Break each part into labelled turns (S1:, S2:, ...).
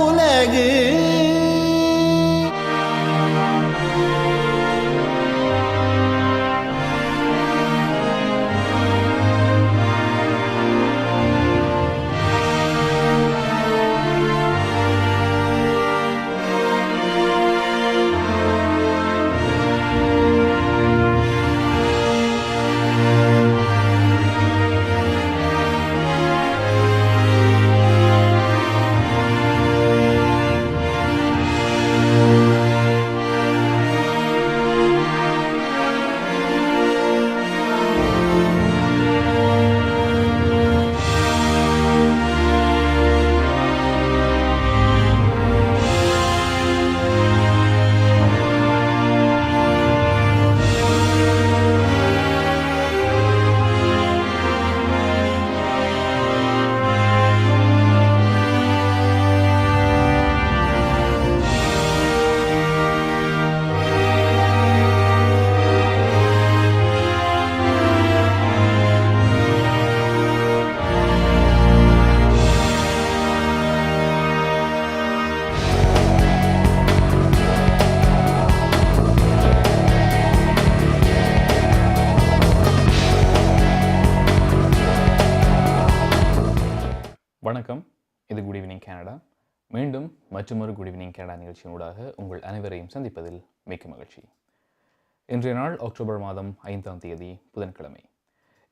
S1: உலகு.
S2: வணக்கம், இது குட் ஈவினிங் கனடா. மீண்டும் மற்றொரு குட் ஈவினிங் கனடா நிகழ்ச்சியினூடாக உங்கள் அனைவரையும் சந்திப்பதில் மிக்க மகிழ்ச்சி. இன்றைய நாள் அக்டோபர் மாதம் 5ஆம் தேதி புதன்கிழமை.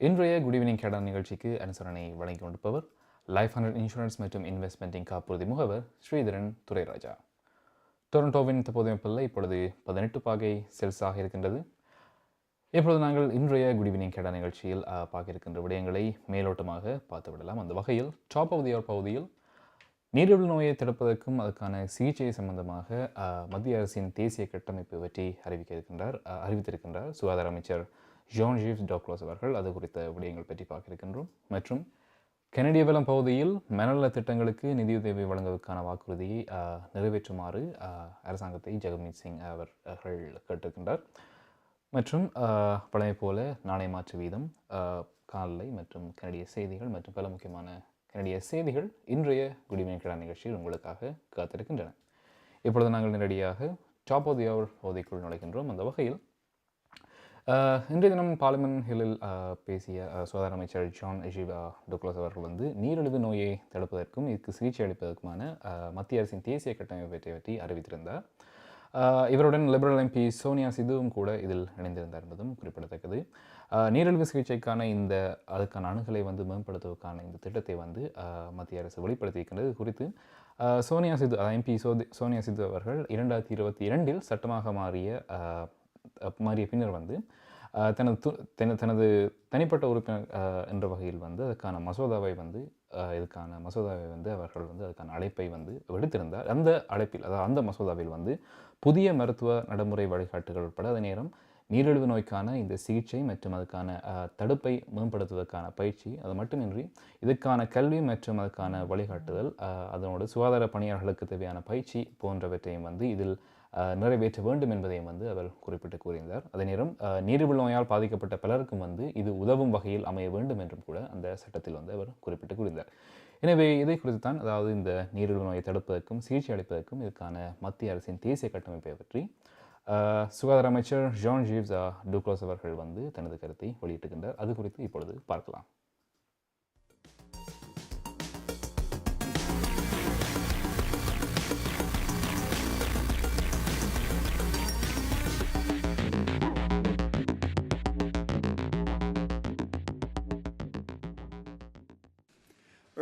S2: இன்றைய குட் ஈவினிங் கனடா நிகழ்ச்சிக்கு அனுசரணை வழங்கிக் கொண்டிருப்பவர் லைஃப் 100 இன்சூரன்ஸ் மற்றும் இன்வெஸ்ட்மெண்ட்டின் காப்புறுதி முகவர் ஸ்ரீதரன் துரைராஜா. டொரண்டோவின் தற்போதைய வெப்பநிலை இப்பொழுது 18 பாகை செல்சியஸாக இருக்கின்றது. இப்பொழுது நாங்கள் இன்றைய குட் ஈவினிங் கனடா நிகழ்ச்சியில் பார்க்க இருக்கின்ற விடயங்களை மேலோட்டமாக பார்த்து விடலாம். அந்த வகையில் டாப் ஆஃப் தி அவர் பகுதியில் நீரிழிவு நோயை தடுப்பதற்கும் அதுக்கான சிகிச்சை சம்பந்தமாக மத்திய அரசின் தேசிய கட்டமைப்பு பற்றி அறிவித்திருக்கின்றார் சுகாதார அமைச்சர் ஜான்-ஈவ்ஸ் டக்ளஸ் அவர்கள். அது குறித்த விடயங்கள் பற்றி பார்க்க இருக்கின்றோம். மற்றும் கனடிய வளம் பகுதியில் மனநல திட்டங்களுக்கு நிதியுதவி வழங்குவதற்கான வாக்குறுதியை நிறைவேற்றுமாறு அரசாங்கத்தை ஜெகமீத் சிங் அவர்கள் கேட்டிருக்கின்றார். மற்றும் பழைய போல நாணய மாற்று வீதம், காலை மற்றும் கனடிய செய்திகள் மற்றும் பல முக்கியமான கனடிய செய்திகள் இன்றைய குட் ஈவினிங் கனடா நிகழ்ச்சியில் உங்களுக்காக காத்திருக்கின்றன. இப்பொழுது நாங்கள் நேரடியாக டாப் ஆஃப் தி அவர் பகுதிக்குள் நுழைகின்றோம். அந்த வகையில் இன்றைய தினம் பார்லிமெண்ட் ஹில்லில் பேசிய சுகாதார அமைச்சர் ஜான்-ஈவ்ஸ் டக்ளஸ் அவர்கள் நீரிழிவு நோயை தடுப்பதற்கும் இதுக்கு சிகிச்சை அளிப்பதற்குமான மத்திய அரசின் தேசிய கட்டமைப்பை பற்றி அறிவித்திருந்தார். இவருடன் லிபரல் எம்பி சோனியா சிதுவும் கூட இதில் இணைந்திருந்தார் என்பதும் குறிப்பிடத்தக்கது. நீரிழிவு சிகிச்சைக்கான அதுக்கான அணுகலை மேம்படுத்துவதற்கான இந்த திட்டத்தை மத்திய அரசு வெளிப்படுத்தியிருக்கின்றது. குறித்து எம்பி சோனியா சிது அவர்கள் 2022 சட்டமாக மாறிய பின்னர் தனது தனிப்பட்ட உறுப்பினர் என்ற வகையில் அதுக்கான மசோதாவை அவர்கள் அதுக்கான அழைப்பை விடுத்திருந்தார். அந்த அழைப்பில் அந்த மசோதாவில் புதிய மருத்துவ நடைமுறை வழிகாட்டுகள் உட்பட அதே நேரம் நீரிழிவு நோய்க்கான இந்த சிகிச்சை மற்றும் அதுக்கான தடுப்பை மேம்படுத்துவதற்கான பயிற்சி, அது மட்டுமின்றி இதுக்கான கல்வி மற்றும் அதுக்கான வழிகாட்டுதல், அதனோடு சுகாதார பணியாளர்களுக்கு தேவையான பயிற்சி போன்றவற்றையும் இதில் நிறைவேற்ற வேண்டும் என்பதையும் அவர் குறிப்பிட்டு கூறியிருந்தார். அதே நேரம் நீரிழிவு நோயால் பாதிக்கப்பட்ட பலருக்கும் இது உதவும் வகையில் அமைய வேண்டும் என்றும் கூட அந்த சட்டத்தில் அவர் குறிப்பிட்டு கூறியிருந்தார். எனவே இதை குறித்து தான், அதாவது இந்த நீரிழிவு நோயை தடுப்பதற்கும் சிகிச்சை அளிப்பதற்கும் இதுக்கான மத்திய அரசின் தேசிய கட்டமைப்பை பற்றி சுகாதார அமைச்சர் ஜான்-ஈவ்ஸ் டக்ளஸ் அவர்கள் தனது கருத்தை வெளியிட்டுகின்றார். அது குறித்து இப்பொழுது பார்க்கலாம்.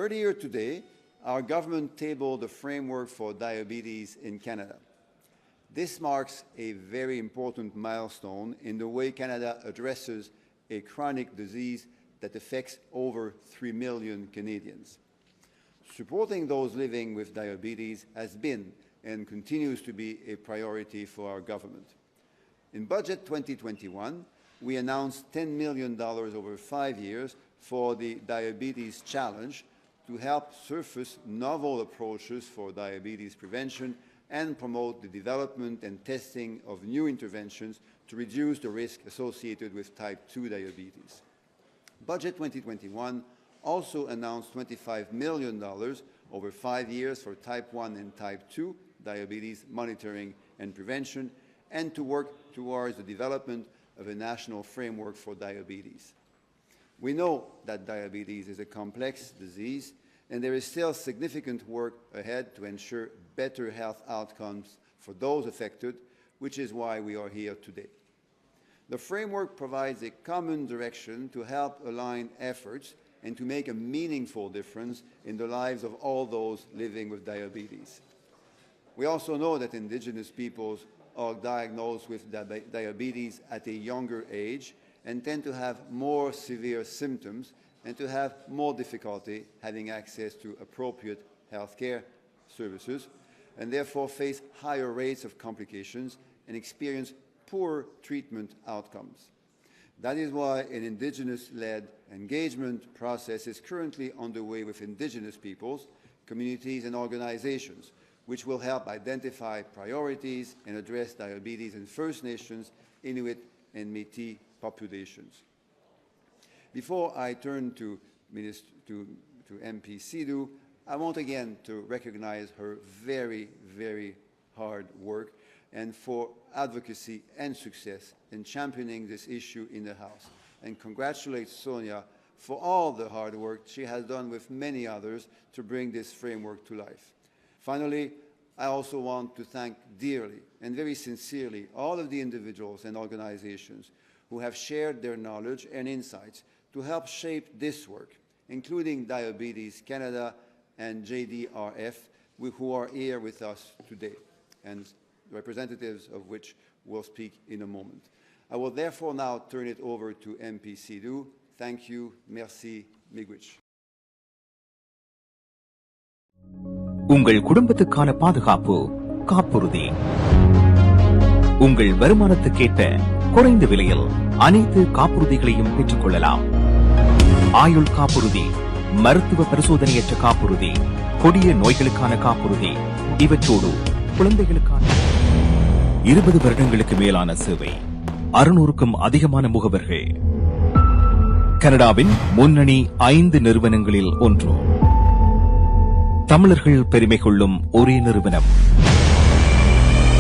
S3: Earlier today, our government tabled a framework for diabetes in Canada. This marks a very important milestone in the way Canada addresses a chronic disease that affects over 3 million Canadians. Supporting those living with diabetes has been and continues to be a priority for our government. In Budget 2021, we announced $10 million over 5 years for the Diabetes Challenge to help surface novel approaches for diabetes prevention and promote the development and testing of new interventions to reduce the risk associated with type 2 diabetes. Budget 2021 also announced $25 million over 5 years for type 1 and type 2 diabetes monitoring and prevention, and to work towards the development of a national framework for diabetes. We know that diabetes is a complex disease, and there is still significant work ahead to ensure better health outcomes for those affected, which is why we are here today. The framework provides a common direction to help align efforts and to make a meaningful difference in the lives of all those living with diabetes. We also know that Indigenous peoples are diagnosed with diabetes at a younger age and tend to have more severe symptoms and to have more difficulty having access to appropriate healthcare services, and therefore face higher rates of complications and experience poor treatment outcomes. That is why an Indigenous-led engagement process is currently underway with Indigenous peoples, communities and organizations, which will help identify priorities and address diabetes in First Nations, Inuit and Métis populations. Before I turn to MP Sidhu, I want again to recognize her very, very hard work and for advocacy and success in championing this issue in the House, and congratulate Sonia for all the hard work she has done with many others to bring this framework to life. Finally, I also want to thank dearly and very sincerely all of the individuals and organizations who have shared their knowledge and insights to help shape this work, including Diabetes Canada and JDRF, who are here with us today, and representatives of which will speak in a moment. I will therefore now turn it over to MP Sidhu. Thank you. Merci. Miigwech.
S1: உங்கள் குடும்பத்துக்கான பாதுகாப்பு காப்புறுதி. உங்கள் வருமானத்துக்கேற்ற குறைந்த விலையில் அனைத்து காப்புறுதிகளையும் பெற்றுக் கொள்ளலாம். ஆயுள் காப்புறுதி, மருத்துவ பரிசோதனையற்ற காப்புறுதி, கொடிய நோய்களுக்கான காப்புறுதி, இவற்றோடு குழந்தைகளுக்கான 20 வருடங்களுக்கு மேலான சேவை, 600க்கும் அதிகமான முகவர்கள். கனடாவின் முன்னணி 5 நிறுவனங்களில் ஒன்று. தமிழர்கள் பெருமை கொள்ளும் ஒரே நிறுவனம்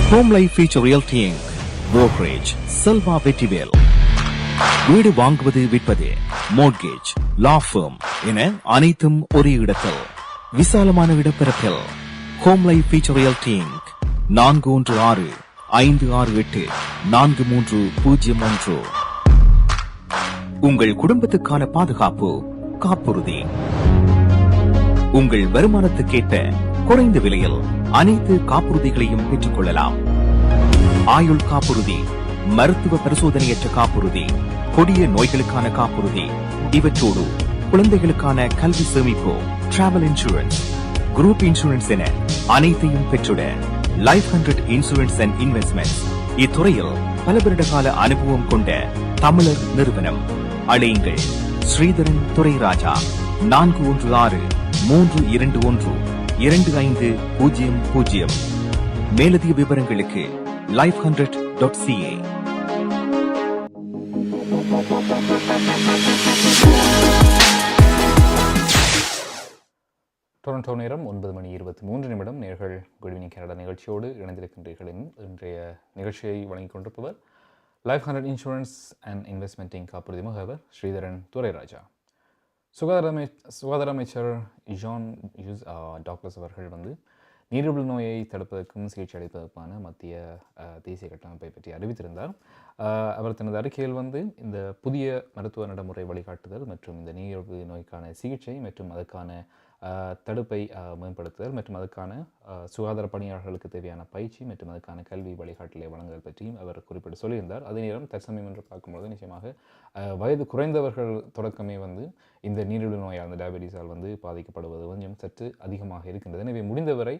S1: home life future realty inc. Brokerage Selva Vetrivel. வீடு வாங்குவது, விற்பது, மோர்ட்கேஜ், லா ஃபர்ம் என அனைத்தும் ஒரே இடத்தில், விசாலமான இடப்பரப்பில். Home life future realty Inc. 416-568-4301. உங்கள் குடும்பத்துக்கான பாதுகாப்பு காப்புறுதி. உங்கள் வருமானத்துக்கேற்ற குறைந்த விலையில் அனைத்து காப்புறுதிகளையும் பெற்றுக் கொள்ளலாம். ஆயுள் காப்புறுதி, மருத்துவ பரிசோதனையற்ற காப்புறுதி, கொடிய நோய்களுக்கான காப்புறுதி, இவற்றோடு குழந்தைகளுக்கான கல்வி சேமிப்பு, டிராவல் இன்சூரன்ஸ், குரூப் இன்சூரன்ஸ் என அனைத்தையும் பெற்றுட லைஃப் 100 இன்சூரன்ஸ் அண்ட் இன்வெஸ்ட்மெண்ட் இத்துறையில் பல வருட கால அனுபவம் கொண்ட தமிழர் நிறுவனம். அழையுங்கள் ஸ்ரீதரன் துரைராஜா. 416-321-2500. மேலதிக விவரங்களுக்கு life100.ca.
S2: டொரண்டோ நேரம் 9:23 நேர்கள் குட் ஈவினிங் கனடா நிகழ்ச்சியோடு இணைந்திருக்கின்றீர்கள். இன்றைய நிகழ்ச்சியை வழங்கிக் கொண்டிருப்பவர் லைஃப் 100 இன்சூரன்ஸ் அண்ட் இன்வெஸ்ட்மெண்டிங் காப்புறுதி முகவர் ஸ்ரீதரன் துரைராஜா. சுகாதார அமைச்சர் ஜான் டாக்லஸ் அவர்கள் நீரிழிவு நோயை தடுப்பதற்கும் சிகிச்சை அளிப்பதற்கான மத்திய தேசிய கட்டமைப்பை பற்றி அறிவித்திருந்தார். அவர் தனது அறிக்கையில் இந்த புதிய மருத்துவ நடைமுறை வழிகாட்டுதல் மற்றும் இந்த நீரிழிவு நோய்க்கான சிகிச்சை மற்றும் அதற்கான தடுப்பை மேம்படுத்துதல் மற்றும் அதற்கான சுகாதார பணியாளர்களுக்கு தேவையான பயிற்சி மற்றும் அதற்கான கல்வி வழிகாட்டலை வழங்குதல் பற்றியும் அவர் குறிப்பிட்டு சொல்லியிருந்தார். அதே நேரம் தற்சமயம் என்று பார்க்கும்போது நிச்சயமாக வயது குறைந்தவர்கள் தொடக்கமே இந்த நீரிழிவு நோயால், அந்த டயபெட்டிஸால் பாதிக்கப்படுவது கொஞ்சம் சற்று அதிகமாக இருக்கின்றது. எனவே முடிந்தவரை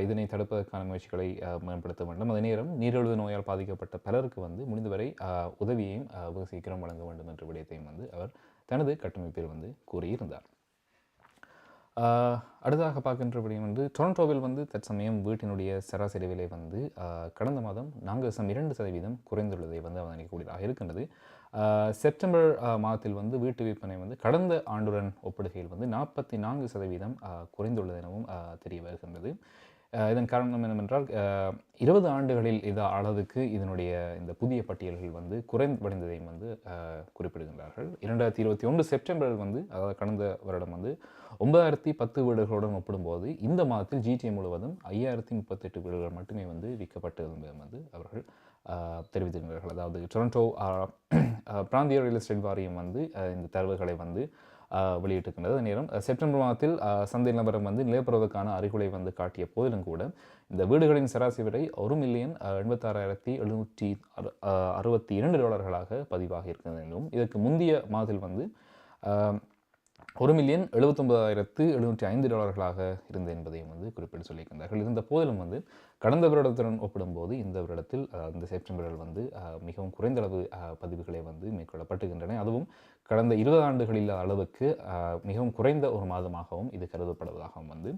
S2: இதனை தடுப்பதற்கான முயற்சிகளை மேம்படுத்த வேண்டும். அதே நேரம் நீரிழிவு நோயால் பாதிக்கப்பட்ட பலருக்கு முடிந்தவரை உதவியையும் வெகு சீக்கிரம் வழங்க வேண்டும் என்ற விடயத்தையும் அவர் தனது கட்டமைப்பில் கூறியிருந்தார். அடுத்ததாக பார்க்கின்றபடி வந்து டொரண்டோவில் வந்து தற்சமயம் வீட்டினுடைய சராசரி விலை வந்து கடந்த மாதம் 4.2% குறைந்துள்ளதை வந்து அவதானிக்கக்கூடியதாக இருக்கின்றது. செப்டம்பர் மாதத்தில் வந்து வீட்டு விற்பனை வந்து கடந்த ஆண்டுடன் ஒப்பிடுகையில் வந்து 44% குறைந்துள்ளது எனவும் தெரிய வருகின்றது. இதன் காரணம் என்னவென்றால் 20 ஆண்டுகளில் அளவுக்கு இதனுடைய இந்த புதிய பட்டியல்கள் வந்து குறைவடைந்ததையும் வந்து குறிப்பிடுகின்றார்கள். 2021 செப்டம்பரில் வந்து அதாவது கடந்த வருடம் வந்து 9010 வீடுகளுடன் ஒப்பிடும்போது இந்த மாதத்தில் GTA முழுவதும் 5038 வீடுகள் மட்டுமே வந்து விற்கப்பட்டிருந்தது வந்து அவர்கள் தெரிவித்திருக்கிறார்கள். அதாவது டொரண்டோ பிராந்திய ரியல் எஸ்டேட் வாரியம் வந்து இந்த தரவுகளை வந்து வெளியிட்டிருக்கின்றது. நேரம் செப்டம்பர் மாதத்தில் சந்தை நிலவரம் வந்து நிலைபெறுவதற்கான அறிகுறி வந்து காட்டிய போதிலும் கூட இந்த வீடுகளின் சராசரி விலை $1,86,762 பதிவாகி இருக்கிறது என்றும் இதற்கு முந்தைய மாதத்தில் வந்து $1,79,705 இருந்தது என்பதையும் வந்து குறிப்பிட்டு சொல்லியிருக்கின்றார்கள். இருந்த போதிலும் வந்து கடந்த வருடத்துடன் ஒப்பிடும்போது இந்த வருடத்தில் இந்த செப்டம்பரில் வந்து மிகவும் குறைந்த அளவு பதிவுகளை வந்து மேற்கொள்ளப்பட்டுகின்றன. அதுவும் கடந்த 20 ஆண்டுகளில் அளவுக்கு மிகவும் குறைந்த ஒரு மாதமாகவும் இது கருதப்படுவதாகவும் வந்து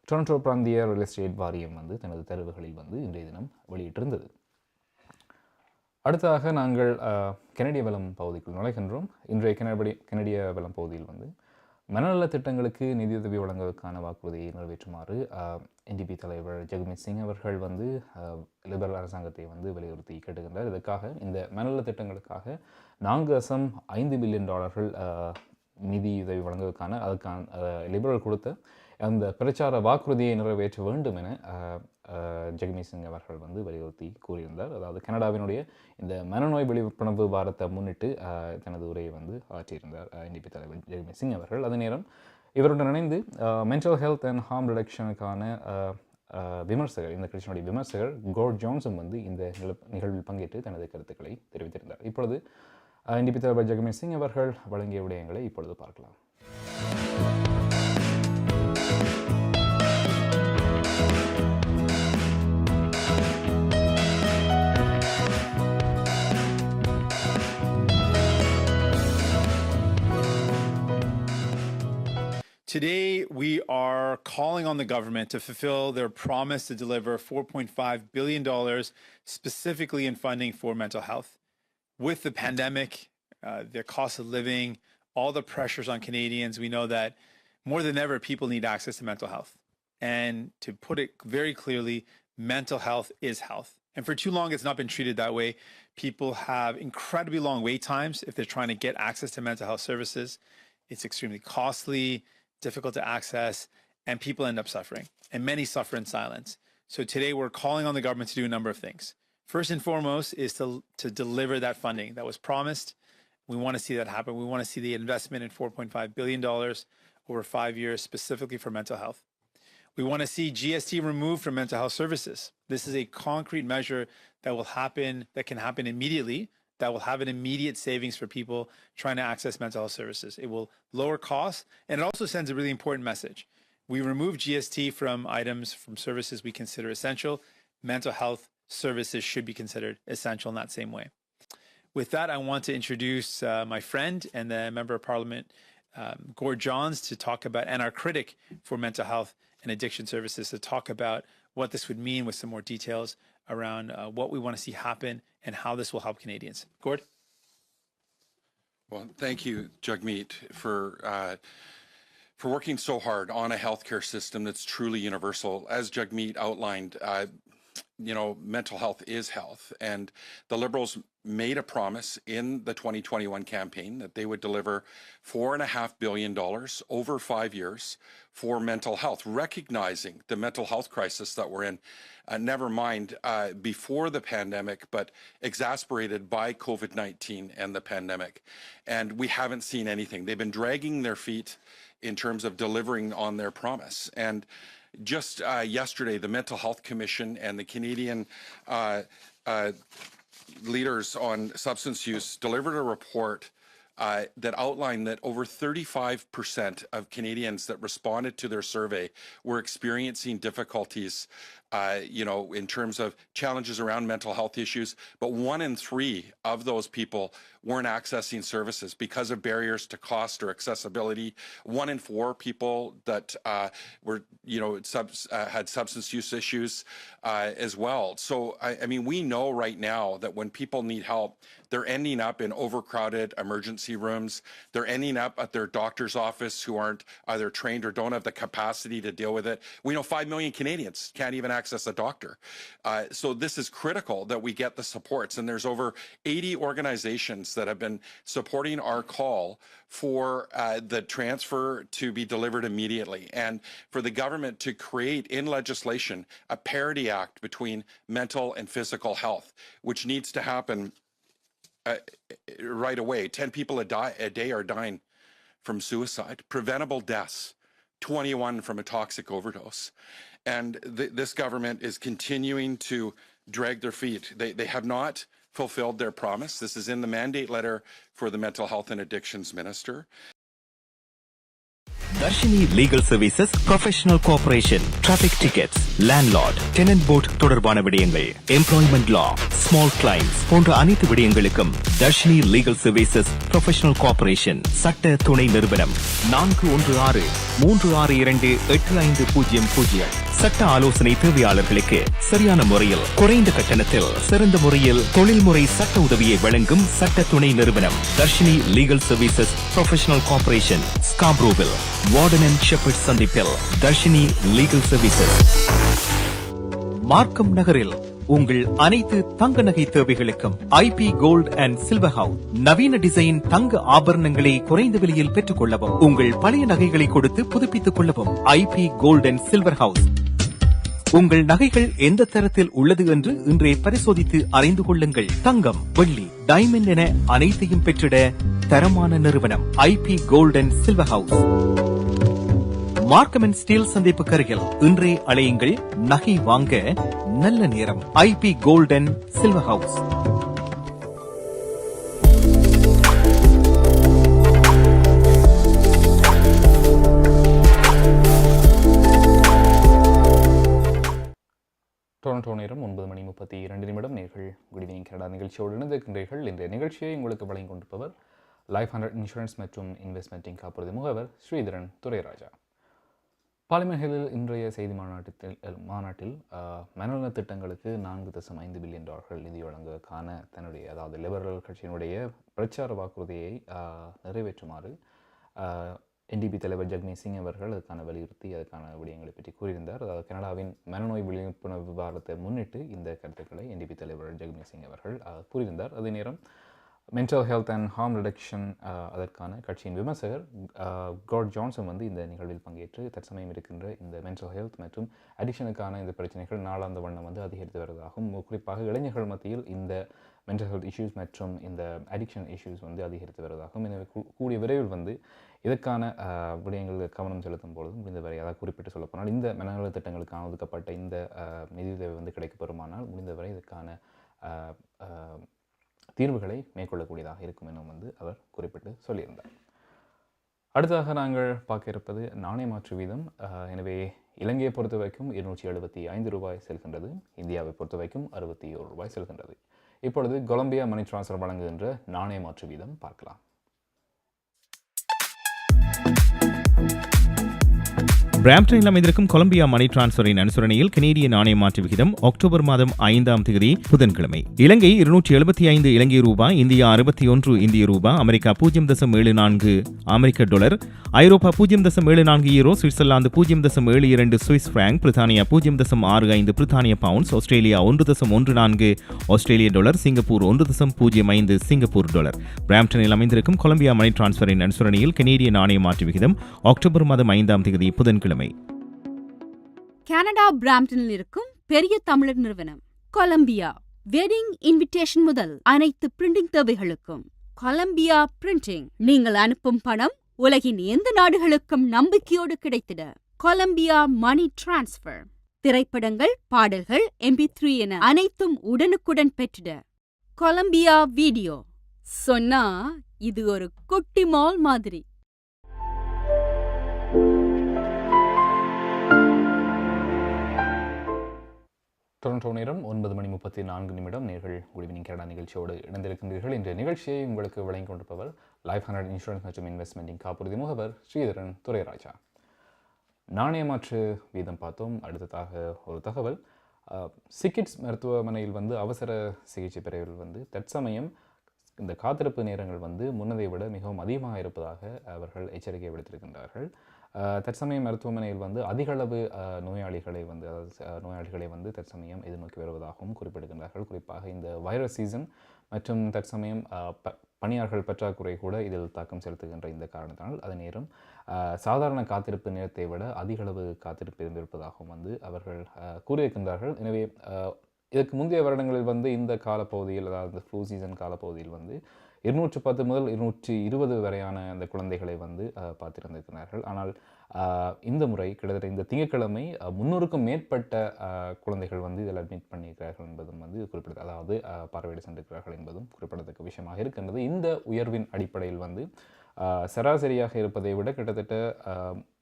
S2: டொரண்டோ பிராந்திய ரியல் எஸ்டேட் வாரியம் வந்து தனது தரவுகளில் வந்து இன்றைய தினம் வெளியிட்டிருந்தது. அடுத்ததாக நாங்கள் கனடிய வளம் பகுதிக்குள் நுழைகின்றோம். இன்றைய கனடிய வளம் பகுதியில் வந்து மனநல திட்டங்களுக்கு நிதியுதவி வழங்குவதற்கான வாக்குறுதியை நிறைவேற்றுமாறு NDP தலைவர் ஜெகமித் சிங் அவர்கள் வந்து லிபரல் அரசாங்கத்தை வந்து வலியுறுத்தி கேட்டுக்கின்றார். இதற்காக இந்த மனநல திட்டங்களுக்காக $4.5 பில்லியன் நிதியுதவி வழங்குவதற்கான அதுக்கான லிபரல் கொடுத்த அந்த பிரச்சார வாக்குறுதியை நிறைவேற்ற வேண்டும் என ஜெகமித் சிங் அவர்கள் வந்து வலியுறுத்தி கூறியிருந்தார். அதாவது கனடாவினுடைய இந்த மனநோய் விழிப்புணர்வு வாரத்தை முன்னிட்டு தனது உரையை வந்து ஆற்றியிருந்தார் NDP தலைவர் ஜெகமித் சிங் அவர்கள். அதே நேரம் இவருடன் இணைந்து மென்டல் ஹெல்த் அண்ட் ஹார்ம் ரிடக்ஷனுக்கான விமர்சகர், இந்த கட்சியினுடைய விமர்சகர் கோர்ட் ஜான்சன் வந்து இந்த நிகழ்வில் பங்கேற்று தனது கருத்துக்களை தெரிவித்திருந்தார். இப்பொழுது NDP தலைவர் ஜெகமித் சிங் அவர்கள் வழங்கிய விடயங்களை இப்பொழுது பார்க்கலாம்.
S4: Today, we are calling on the government to fulfill their promise to deliver $4.5 billion specifically in funding for mental health. With the pandemic, the cost of living, all the pressures on Canadians, we know that more than ever, people need access to mental health. And to put it very clearly, mental health is health. And for too long, it's not been treated that way. People have incredibly long wait times if they're trying to get access to mental health services. It's extremely costly, difficult to access, and people end up suffering. And many suffer in silence. So today we're calling on the government to do a number of things. First and foremost is to deliver that funding that was promised. We want to see that happen. We want to see the investment in $4.5 billion over 5 years specifically for mental health. We want to see GST removed from mental health services. This is a concrete measure that will happen, that can happen immediately, that will have an immediate savings for people trying to access mental health services. It will lower costs, and it also sends a really important message. We remove GST from items, from services we consider essential. Mental health services should be considered essential in that same way. With that, I want to introduce my friend and the Member of Parliament, Gord Johns, to talk about, and our critic for mental health and addiction services, to talk about what this would mean with some more details around what we want to see happen and how this will help Canadians. Gord?
S5: Well, thank you, Jagmeet, for working so hard on a healthcare system that's truly universal. As Jagmeet outlined, mental health is health, and the Liberals made a promise in the 2021 campaign that they would deliver $4.5 billion over 5 years for mental health, recognizing the mental health crisis that we're in, never mind before the pandemic, but exacerbated by COVID-19 and the pandemic. And we haven't seen anything. They've been dragging their feet in terms of delivering on their promise. And just yesterday, the Mental Health Commission and the Canadian leaders on substance use delivered a report that outlined that over 35% of Canadians that responded to their survey were experiencing difficulties, in terms of challenges around mental health issues. But 1 in 3 of those people weren't accessing services because of barriers to cost or accessibility. 1 in 4 people that were, had substance use issues as well. So, we know right now that when people need help, they're ending up in overcrowded emergency rooms. They're ending up at their doctor's office who aren't either trained or don't have the capacity to deal with it. We know 5 million Canadians can't even access a doctor. So this is critical that we get the supports. And there's over 80 organizations that have been supporting our call for the transfer to be delivered immediately, and for the government to create in legislation a parity act between mental and physical health, which needs to happen right away. 10 people a day are dying from suicide. Preventable deaths, 21 from a toxic overdose. And this government is continuing to drag their feet. They have not fulfilled their promise. This is in the mandate letter for the Mental Health and Addictions Minister.
S1: Darshini legal services professional cooperation, traffic tickets, landlord, tenant board தொடர்பான விடயங்கள், employment law, small claims போன்ற அனைத்து விடயங்களுக்கும் Darshini legal services professional cooperation சட்ட துணை நிறுவனம் 416-362-8500. சட்ட ஆலோசனை தேவையாளர்களுக்கு சரியான முறையில் குறைந்த கட்டணத்தில் சிறந்த முறையில் தொழில்முறை சட்ட உதவியை வழங்கும் சட்ட துணை நிறுவனம் Darshini legal services professional cooperation, ஸ்காப்ரோவில், வார்டன் அண்ட் ஷெப்பர்ட் சந்திப்பில் தர்ஷினி லீகல் சர்வீசஸ். மார்க்கம் நகரில் உங்கள் அனைத்து தங்க நகை தேவைகளுக்கும் IP gold and silver house. நவீன டிசைன் தங்க ஆபரணங்களை குறைந்த விலையில் பெற்றுக் கொள்ளவும், உங்கள் பழைய நகைகளை கொடுத்து புதுப்பித்துக் கொள்ளவும் IP gold and silver house. உங்கள் நகைகள் எந்த தரத்தில் உள்ளது என்று இன்றே பரிசோதித்து அறிந்து கொள்ளுங்கள். தங்கம், வெள்ளி, டைமண்ட் என அனைத்தையும் பெற்றிட தரமான நிறுவனம் IP gold and silver house. Markham and Steeles சந்திப்பு கரையில் இன்றே அழையுங்கள். நகை வாங்க நல்ல நேரம். IP gold and silver house.
S2: Toronto நேரம் 9:32 நேர்கள் குட் ஈவினிங் கனடா நிகழ்ச்சியோடு இணைந்திருக்கின்றீர்கள். இந்த நிகழ்ச்சியை உங்களுக்கு வழங்கிக் கொண்டிருப்பவர் லைஃப் 100 இன்சூரன்ஸ் மற்றும் இன்வெஸ்ட்மெண்டிங் காப்புறுதி முகவர் ஸ்ரீதரன் துரைராஜா. பார்லிமெண்ட் ஹில்லில் இன்றைய செய்தி மாநாட்டில் மனநல திட்டங்களுக்கு $4.5 பில்லியன் நிதி வழங்குவதற்கான தன்னுடைய, அதாவது லிபரல் கட்சியினுடைய பிரச்சார வாக்குறுதியை நிறைவேற்றுமாறு NDP தலைவர் ஜக்மீத் சிங் அவர்கள் அதுக்கான வலியுறுத்தி அதுக்கான விடயங்களை பற்றி கூறியிருந்தார். அதாவது கனடாவின் மனநோய் விழிப்புணர்வு வாரத்தை முன்னிட்டு இந்த கருத்துக்களை NDP தலைவர் ஜக்மீத் சிங் அவர்கள் கூறியிருந்தார். அதே நேரம் mental health and harm reduction அதற்கான கட்சியின் விமர்சகர் காட் ஜான்சன் இந்த நிகழ்வில் பங்கேற்று தற்சமயம் இருக்கின்ற இந்த மென்டல் ஹெல்த் மற்றும் அடிக்ஷனுக்கான இந்த பிரச்சனைகள் நாளாந்த வண்ணம் அதிகரித்து வருவதாகவும், குறிப்பாக இளைஞர்கள் மத்தியில் இந்த மென்டல் ஹெல்த் இஷ்யூஸ் மற்றும் இந்த அடிக்ஷன் இஷ்யூஸ் அதிகரித்து வருவதாகவும், எனவே கூடிய விரைவில் இதற்கான விடயங்கள் கவனம் செலுத்தும் பொழுதும் முடிந்தவரை அதாவது குறிப்பிட்டு சொல்லப்போனால் இந்த மனநல திட்டங்களுக்கான ஒதுக்கப்பட்ட இந்த நிதியுதவி கிடைக்கப்பெறுமானால் முடிந்தவரை இதற்கான தீர்வுகளை மேற்கொள்ளக்கூடியதாக இருக்கும் என அவர் குறிப்பிட்டு சொல்லியிருந்தார். அடுத்ததாக நாங்கள் பார்க்க இருப்பது நாணய மாற்று வீதம். எனவே இலங்கையை பொறுத்த வரைக்கும் $275 செல்கின்றது, இந்தியாவை பொறுத்த வரைக்கும் $61 செல்கின்றது. இப்பொழுது கொலம்பியா மணி டிரான்ஸ்ஃபர் வழங்குகின்ற நாணய மாற்று வீதம் பார்க்கலாம்.
S6: பிராம்ப்டனில் அமைந்திருக்கும் கொலம்பியா மணி டிரான்ஸ்ஃபரின் அனுசரணையில் கனேடிய நாணய மாற்று விகிதம் அக்டோபர் மாதம் 5ஆம் தேதி புதன்கிழமை இலங்கை 275 இலங்கை ரூபாய், இந்தியா 61 இந்திய ரூபாய், அமெரிக்கா 0.74 அமெரிக்க டாலர், ஐரோப்பா 0.74 யூரோ, சுவிட்சர்லாந்து 0.72 சுவிஸ் பிராங்க், பிரித்தானியா 0.65 பிரித்தானிய பவுண்ட்ஸ், ஆஸ்திரேலியா 1.14 ஆஸ்திரேலிய டாலர், சிங்கப்பூர் 1.05 சிங்கப்பூர் டாலர். பிராம்ப்டனில் அமைந்திருக்கும் கொலம்பியா மணி டிரான்ஸ்ஃபரின் அனுசரணையில் கனேடிய நாணய மாற்று விகிதம் அக்டோபர் மாதம் 5ஆம் தேதி புதன்கிழமை.
S7: கனடா பிராம்ப்டனில் இருக்கும் பெரிய தமிழர் நிறுவனம் கொலம்பியா. வெட்டிங் இன்விடேஷன் முதல் அனைத்து பிரிண்டிங் தேவைகளுக்கும் கொலம்பியா பிரிண்டிங். நீங்கள் அனுப்பும் பணம் உலகின் எந்த நாடுகளுக்கும் நம்பிக்கையோடு கிடைத்திட கொலம்பியா மணி டிரான்ஸ்ஃபர். திரைப்படங்கள், பாடல்கள், MP3 என அனைத்தும் உடனுக்குடன் பெற்றிட கொலம்பியா வீடியோ. சொன்னா இது ஒரு குட்டி மால் மாதிரி.
S2: டொரண்டோ நேரம் 9:34 நேர்கள் குட் ஈவினிங் கனடா நிகழ்ச்சியோடு இணைந்திருக்கின்றீர்கள். இன்றைய நிகழ்ச்சியை உங்களுக்கு வழங்கிக் கொண்டிருப்பவர் லைஃப் 100 இன்சூரன்ஸ் மற்றும் இன்வெஸ்ட்மெண்டின் காப்புறுதி முகவர் ஸ்ரீதரன் துரைராஜா. நாணயமாற்று வீதம் பார்த்தோம். அடுத்ததாக ஒரு தகவல், சிக்கிட்ஸ் மருத்துவமனையில் அவசர சிகிச்சை பிரிவில் தற்சமயம் இந்த காத்திருப்பு நேரங்கள் முன்னதை விட மிகவும் அதிகமாக இருப்பதாக அவர்கள் எச்சரிக்கை விடுத்திருக்கின்றார்கள். தற்சமயம் மருத்துவமனையில் அதிகளவு நோயாளிகளை தற்சமயம் எதிர்நோக்கி வருவதாகவும் குறிப்பிடுகின்றார்கள். குறிப்பாக இந்த வைரஸ் சீசன் மற்றும் தற்சமயம் பணியாளர்கள் பற்றாக்குறை கூட இதில் தாக்கம் செலுத்துகின்ற இந்த காரணத்தினால் அதே நேரம் சாதாரண காத்திருப்பு நேரத்தை விட அதிகளவு காத்திருப்பு இருந்திருப்பதாகவும் அவர்கள் கூறியிருக்கின்றார்கள். எனவே இதற்கு முந்தைய வருடங்களில் இந்த காலப்பகுதியில், அதாவது இந்த ஃப்ளூ சீசன் காலப்பகுதியில் 210 முதல் 220 வரையான அந்த குழந்தைகளை பார்த்திருந்திருக்கிறார்கள். ஆனால் இந்த முறை கிட்டத்தட்ட இந்த திங்கட்கிழமை 300க்கும் மேற்பட்ட குழந்தைகள் இதில் அட்மிட் பண்ணியிருக்கிறார்கள் என்பதும் குறிப்பிடத்தக்க, அதாவது பார்வையிட சென்றிருக்கிறார்கள் என்பதும் குறிப்பிடத்தக்க விஷயமாக இருக்கின்றது. இந்த உயர்வின் அடிப்படையில் சராசரியாக இருப்பதை விட கிட்டத்தட்ட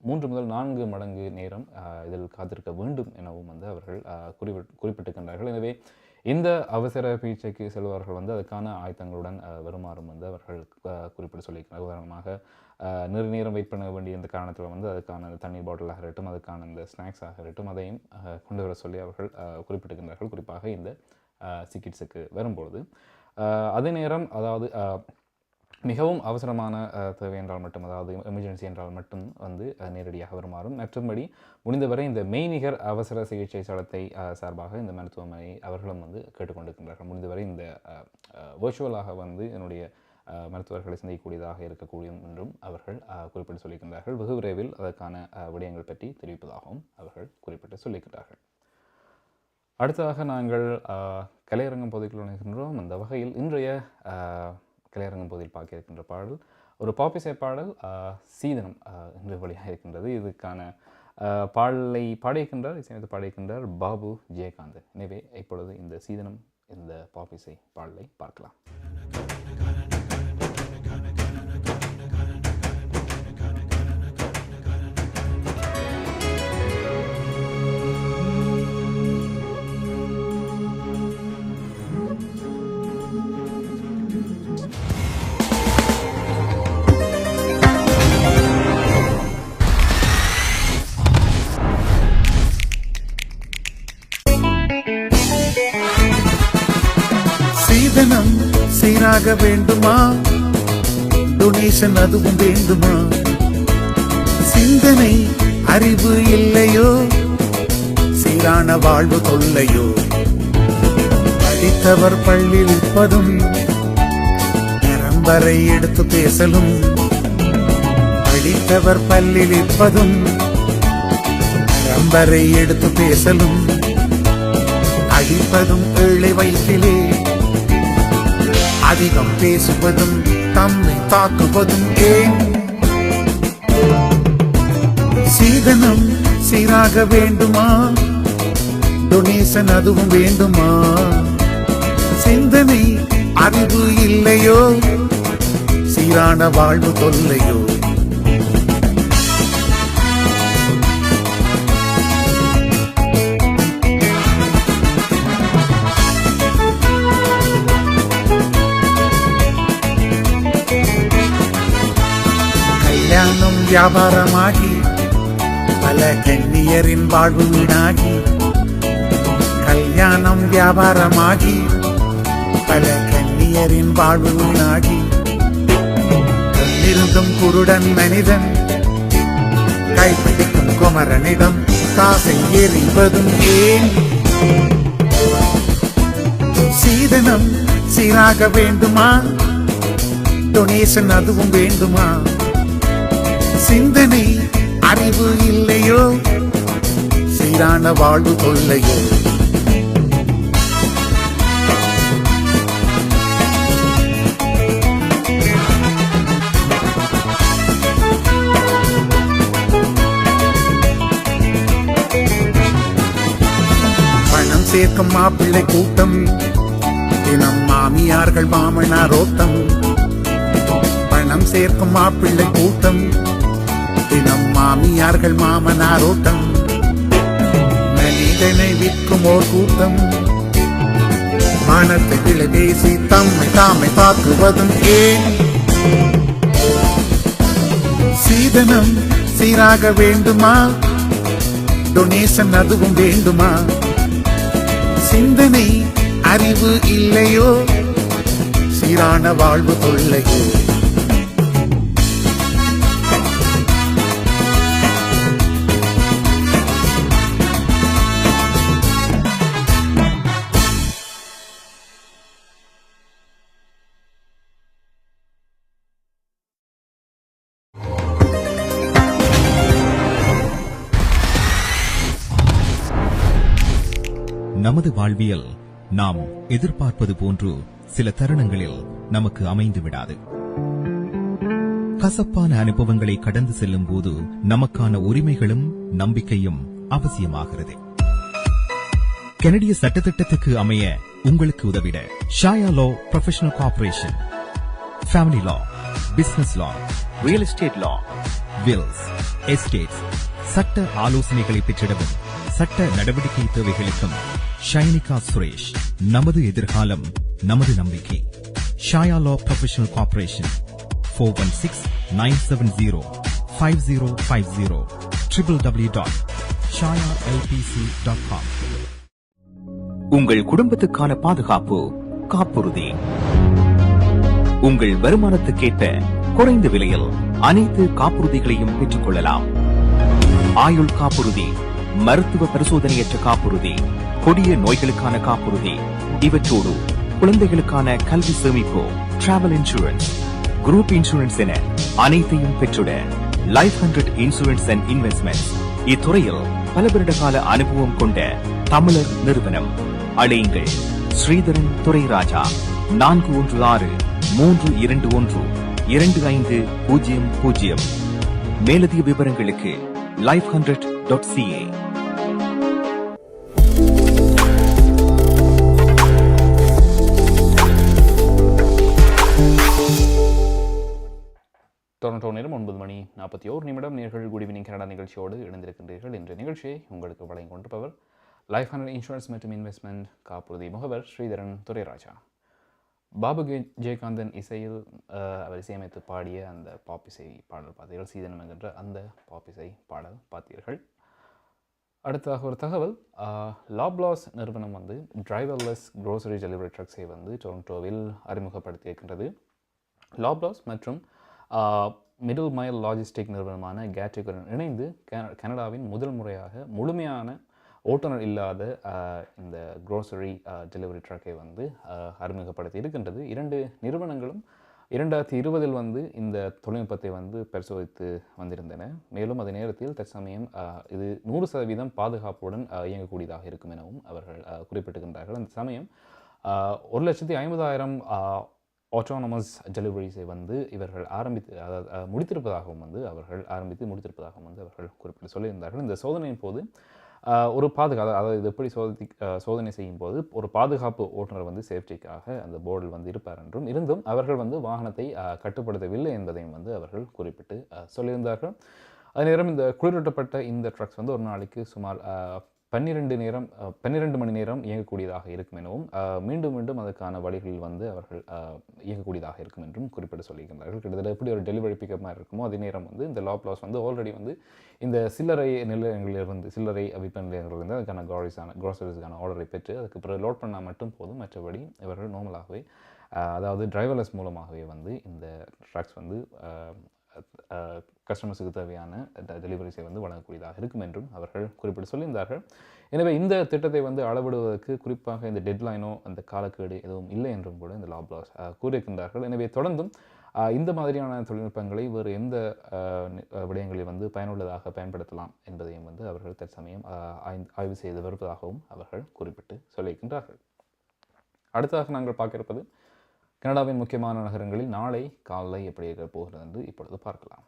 S2: 3 முதல் 4 மடங்கு நேரம் இதில் காத்திருக்க வேண்டும் எனவும் அவர்கள் குறிப்பிட்டிருக்கின்றார்கள். எனவே இந்த அவசர சிகிச்சைக்கு செல்வார்கள் அதுக்கான ஆயத்தங்களுடன் வருமாறும் அவர்கள் குறிப்பிட்டு சொல்லியிருக்கிறார். உதாரணமாக நேரம் வெயிட் பண்ண வேண்டிய இந்த காரணத்தில் அதுக்கான தண்ணீர் பாட்டிலாக இருக்கட்டும், அதுக்கான இந்த ஸ்நாக்ஸாக இருக்கட்டும், அதையும் கொண்டு வர சொல்லி அவர்கள் குறிப்பிட்டிருக்கின்றார்கள். குறிப்பாக இந்த சிகிச்சைக்கு வரும்பொழுது அதே நேரம், அதாவது மிகவும் அவசரமான தேவை என்றால் மட்டும், அதாவது எமர்ஜென்சி என்றால் மட்டும் நேரடியாக வருமாறும், மற்றும்படி முடிந்தவரை இந்த மெய்நிகர் அவசர சிகிச்சை சலத்தை சார்பாக இந்த மருத்துவமனை அவர்களும் கேட்டுக்கொண்டிருக்கின்றார்கள். முடிந்தவரை இந்த வர்ச்சுவலாக என்னுடைய மருத்துவர்களை சந்திக்கக்கூடியதாக இருக்கக்கூடும் என்றும் அவர்கள் குறிப்பிட்டு சொல்லியிருக்கின்றார்கள். வெகு விரைவில் அதற்கான விடயங்கள் பற்றி தெரிவிப்பதாகவும் அவர்கள் குறிப்பிட்டு சொல்லியிருக்கிறார்கள். அடுத்ததாக நாங்கள் கலையரங்கம் பகுதிக்குள் நுழைகின்றோம். அந்த வகையில் இன்றைய கலையரங்கம் பகுதியில் பார்க்க இருக்கின்ற பாடல் ஒரு பாப்பிசை பாடல், சீதனம் என்று வழியாக இருக்கின்றது. இதுக்கான பாடலை பாடியிருக்கின்றார், இசையமைத்து பாடியிருக்கின்றார் பாபு ஜெயகாந்தன். எனவே இப்பொழுது இந்த சீதனம், இந்த பாப்பிசை பாடலை பார்க்கலாம்.
S8: சீதனம் சீராக வேண்டுமா, டொனேஷன் அதுவும் வேண்டுமா, சிந்தனை அறிவு இல்லையோ, சீரான வாழ்வு தொல்லையோ, படித்தவர் பள்ளியில் இருப்பதும் நரம்பரை எடுத்து பேசலும், படித்தவர் பள்ளியில் இருப்பதும் நரம்பரை எடுத்து பேசலும், அடிப்பதும் ஏழை வயசிலே அதிகம் பேசுவதும் தம்மை தாக்குவதும் ஏன்? சீதனம் சீராக வேண்டுமா, டொனேஷன் அதுவும் வேண்டுமா, சிந்தனை அறிவு இல்லையோ, சீரான வாழ்வு தொல்லையோ, கல்யாணம் வியாபாரமாகி பல கன்னியரின் வாழ்வு வீணாகி, கல்யாணம் வியாபாரமாகி பல கன்னியரின் வாழ்வு வீணாகி, கண்ணிருந்தும் குருடன் மனிதன் கைப்பிடிக்கும் குமரனிடம் காசை எறிவதும் ஏன்? சீதனம் சீராக வேண்டுமா, டொனேஷன் அதுவும் வேண்டுமா, சிந்தனை அறிவு இல்லையோ, சீரான வாழ்வு தொல்லையோ, பணம் சேர்க்கும் மாப்பிள்ளை கூட்டம் தினம் மாமியார்கள் மாமனார் ஓட்டம், பணம் சேர்க்கும் மாப்பிள்ளை கூட்டம், தினம் மாமியார்கள் மாமனார் ஓட்டம், மனிதனை விற்கும் ஓர் கூட்டம், மனத்தை விலை பேசி தம்மை தாமை தாக்குவதும் ஏன்? சீதனம் சீராக வேண்டுமா, டொனேஷன் அதுவும் வேண்டுமா, சிந்தனை அறிவு இல்லையோ, சீரான வாழ்வு தொல்லையோ.
S6: நமது வாழ்வியல் நாம் எதிர்பார்ப்பது போன்று சில தருணங்களில் நமக்கு அமைந்து விடாது. கசப்பான அனுபவங்களை கடந்து செல்லும் போது நமக்கான உரிமைகளும் நம்பிக்கையும் அவசியமாகிறது. கனடிய சட்டத்திட்டத்துக்கு அமைய உங்களுக்கு உதவிட ஷாயா லா ப்ரொஃபஷனல் கார்ப்பரேஷன், ஃபேமிலி லா, பிசினஸ் லா, ரியல் எஸ்டேட் லா, வில்ஸ், எஸ்டேட்ஸ், சட்ட ஆலோசனைகளை பெற்றிடவும் சட்ட நடவடிக்கை தேவைகளுக்கும் ஷைனிகா சுரேஷ். நமது எதிர்காலம் நமது நம்பிக்கை. ஷாயா லா ப்ரொஃபஷனல் கார்ப்பரேஷன் 416-970-5050 www.shayalpc.com.
S1: உங்கள் குடும்பத்துக்கான பாதுகாப்பு காப்புறுதி. உங்கள் வருமானத்துக்கேற்ப குறைந்த விலையில் அனைத்து காப்புறுதிகளையும் பெற்றுக் கொள்ளலாம். ஆயுள் காப்புறுதி, மருத்துவ பரிசோதனையற்ற காப்புறுதி, கொடிய நோய்களுக்கான காப்புறுதி, இவற்றோடு குழந்தைகளுக்கான கல்வி சேமிப்பு, டிராவல் இன்சூரன்ஸ், குரூப் இன்சூரன்ஸ் என அனைத்தையும் பெற்றுட லைஃப் 100 இன்சூரன்ஸ் அண்ட் இன்வெஸ்ட்மெண்ட் இத்துறையில் பல வருட கால அனுபவம் கொண்ட தமிழர் நிறுவனம். அழையுங்கள் ஸ்ரீதரன் துரைராஜா 416-321-2500. மேலதிக விவரங்களுக்கு life100.ca.
S2: டொரண்டோ நேரம் 9:41 நேர்கள் குட் ஈவினிங் கனடா நிகழ்ச்சியோடு இணைந்திருக்கின்றீர்கள். இன்றைய நிகழ்ச்சியை உங்களுக்கு வழங்கிக் கொண்டிருப்பவர் லைஃப் 100 இன்சூரன்ஸ் மற்றும் இன்வெஸ்ட்மெண்ட் காப்புறுதி முகவர் ஸ்ரீதரன் துரைராஜா. பாபு ஜெயகாந்தன் இசையில் அவர் இசையமைத்து பாடிய அந்த பாப் இசை பாடல் பார்த்தீர்கள். சீதனம் என்கின்ற அந்த பாப் இசை பாடல் பார்த்தீர்கள். அடுத்ததாக ஒரு தகவல், லாப்லாஸ் நிறுவனம் வந்து டிரைவர்லெஸ் க்ரோசரி டெலிவரி ட்ரக்ஸை வந்து டொரண்டோவில் அறிமுகப்படுத்தியிருக்கின்றது. லாப்லாஸ் மற்றும் மிடில் மைல் லாஜிஸ்டிக் நிறுவனமான கேட்ரிக்குடன் இணைந்து கனடாவின் முதல் முறையாக முழுமையான ஓட்டுநர் இல்லாத இந்த க்ரோசரி டெலிவரி ட்ரக்கை வந்து அறிமுகப்படுத்தி இருக்கின்றது. இரண்டு நிறுவனங்களும் 2020 வந்து இந்த தொழில்நுட்பத்தை வந்து பரிசோதித்து வந்திருந்தன. மேலும் அதே நேரத்தில் தற்சமயம் இது 100% பாதுகாப்புடன் இயங்கக்கூடியதாக இருக்கும் எனவும் அவர்கள் குறிப்பிட்டிருக்கின்றார்கள். அந்த சமயம் 1,50,000 ஆட்டோனமஸ் டெலிவரிஸை வந்து இவர்கள் முடித்திருப்பதாகவும் வந்து அவர்கள் குறிப்பிட்டு சொல்லியிருந்தார்கள். இந்த சோதனையின் போது ஒரு அதாவது இது எப்படி சோதனை செய்யும் போது ஒரு பாதுகாப்பு ஓட்டுநர் வந்து சேஃப்டிக்காக அந்த போர்டில் வந்து இருப்பார் என்றும் இருந்தும் அவர்கள் வந்து வாகனத்தை கட்டுப்படுத்தவில்லை என்பதையும் வந்து அவர்கள் குறிப்பிட்டு சொல்லியிருந்தார்கள். அதே நேரம் இந்த குளிரூட்டப்பட்ட இந்த ட்ரக்ஸ் வந்து ஒரு நாளைக்கு சுமார் 12 மணி நேரம் இயங்கக்கூடியதாக இருக்கும் எனவும் மீண்டும் மீண்டும் அதற்கான வழிகளில் வந்து அவர்கள் இயங்கக்கூடியதாக இருக்கும் என்றும் குறிப்பிட்டு சொல்லியிருக்கிறார்கள். கிட்டத்தட்ட எப்படி ஒரு டெலிவரி பிக்கப் மாதிரி இருக்குமோ அதே நேரம் வந்து இந்த லாப்லாஸ் வந்து ஆல்ரெடி வந்து இந்த சில்லறை நிலையங்களிலிருந்து சில்லறை விற்பனை நிலையங்களிலிருந்து அதுக்கான க்ரோசரிஸுக்கான ஆர்டரை பெற்று அதுக்கு பிறகு லோட் பண்ணால் மட்டும் போதும். மற்றபடி இவர்கள் நார்மலாகவே அதாவது டிரைவர்லெஸ் மூலமாகவே வந்து இந்த ட்ரக்ஸ் வந்து கஸ்டமர்ஸுக்கு தேவையான டெலிவரிஸை வந்து வழங்கக்கூடியதாக இருக்கும் என்றும் அவர்கள் குறிப்பிட்டு சொல்லியிருந்தார்கள். எனவே இந்த திட்டத்தை வந்து அளவிடுவதற்கு குறிப்பாக இந்த டெட்லைனோ அந்த காலக்கேடு எதுவும் இல்லை என்றும் கூட இந்த லாப்லாஸ் கூறியிருக்கின்றார்கள். எனவே தொடர்ந்தும் இந்த மாதிரியான தொழில்நுட்பங்களை வேறு எந்த விடயங்களில் வந்து பயனுள்ளதாக பயன்படுத்தலாம் என்பதையும் வந்து அவர்கள் தற்சமயம் ஆய்வு செய்து வருவதாகவும் அவர்கள் குறிப்பிட்டு சொல்லியிருக்கின்றார்கள். அடுத்ததாக நாங்கள் பார்க்க இருப்பது கனடாவின் முக்கியமான நகரங்களில் நாளை காலை எப்படி இருக்க போகிறது என்று இப்பொழுது பார்க்கலாம்.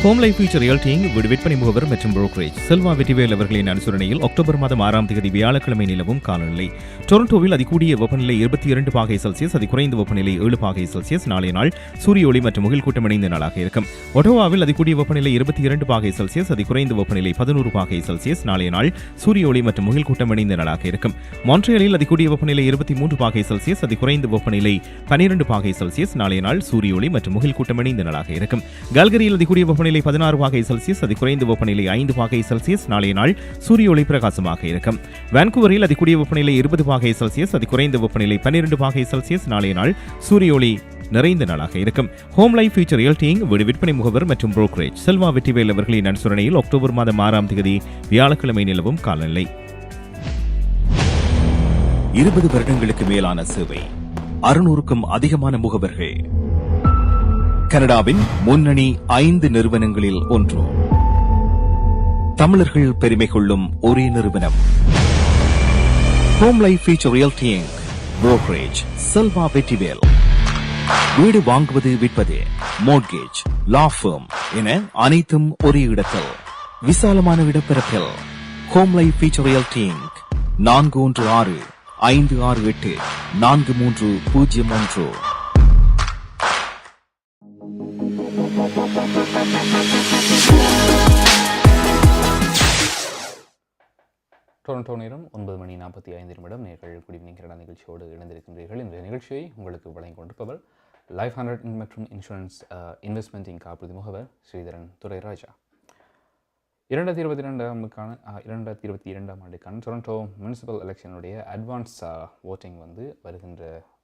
S6: ஹோம் லைஃப் ஃபியூச்சர் ரியல்டிங் வீடு விற்பனை முகவர் மற்றும் புரோக்கரேஜ் செல்வா வெற்றிவேல் அவர்களின் அனுசரணையில் அக்டோபர் மாதம் 6ஆம் தேதி வியாழக்கிழமை நிலவும் காலநிலை. டொரண்டோவில் அதிகூடிய வெப்பநிலை 22 பாகை செல்சியஸ், அதிகுறைந்த வெப்பநிலை 7 பாகை செல்சியஸ். நாளைய நாள் சூரிய ஒளி மற்றும் முகில் கூட்டம் இணைந்த நாளாக இருக்கும். ஒட்டோவாவில் அதிகூடிய வெப்பநிலை 22 பாகை செல்சியஸ், அதிகுறைந்த வெப்பநிலை 11 பாகை செல்சியஸ். நாளைய நாள் சூரிய ஒளி மற்றும் முகில் கூட்டம் இணைந்த நாளாக இருக்கும். மான்ட்ரியலில் அதிகூடிய வெப்பநிலை 23 பாகை செல்சியஸ், அதிகுறைந்த வெப்பநிலை 12 பாகை செல்சியஸ். நாளைய நாள் சூரிய ஒளி மற்றும் முகில் கூட்டம் இணைந்த நாளாக இருக்கும். கால்கரியில் அதிகூடிய வெப்பநிலை 16 பாகை செல்சியஸ், அதிகுறைந்த வெப்பநிலை 5 பாகை செல்சியஸ். நாளைய நாள் சூரிய ஒளி பிரகாசமாக இருக்கும். வான்கூவரில் அதிகூடிய வெப்பநிலை 20 பாகை செல்சியஸ், அதிகுறைந்த வெப்பநிலை 12 பாகை செல்சியஸ். நாளைய நாள் சூரிய ஒளி நிறைந்த நாளாக இருக்கும். ஹோம் லைஃப் ஃபியூச்சர் ரியல்டிங் வீடு விற்பனை முகவர் மற்றும் புரோக்கரேஜ் செல்வா வெற்றிவேல் அவர்களின் அனுசரணையில் அக்டோபர் மாதம் 6ஆம் தேதி வியாழக்கிழமை நிலவும் காலநிலை.
S1: 20 வருடங்களுக்கு மேலான சேவை, 600க்கும் அதிகமான முகவர்கள், கனடாவின் முன்னணி 5 நிறுவனங்களில் ஒன்று, தமிழர்கள் பெருமை கொள்ளும் ஒரே நிறுவனம். Home life Future Realty brokerage Selva Vetrivel. வீடு வாங்குவது, விற்பது, மோட்கேஜ், லா ஃபர்ம் என அனைத்தும் ஒரே இடத்தில், விசாலமான இடப்பெறப்பில். Home life Future Realty 416-568-4301.
S2: Toronto நேரம் 9:45 நேர்கள் குட் ஈவினிங் கனடா நிகழ்ச்சியோடு இணைந்திருக்கின்றீர்கள். இந்த நிகழ்ச்சியை உங்களுக்கு வழங்கிக் கொண்டிருப்பவர் லைஃப் 100 மற்றும் இன்சூரன்ஸ் இன்வெஸ்ட்மெண்டிங் காப்புறுதி முகவர் ஸ்ரீதரன் துரைராஜா. 2022ஆம் ஆண்டுக்கான டொரண்டோ முனிசிபல் எலெக்ஷனுடைய அட்வான்ஸ் ஓட்டிங் வந்து வருகின்ற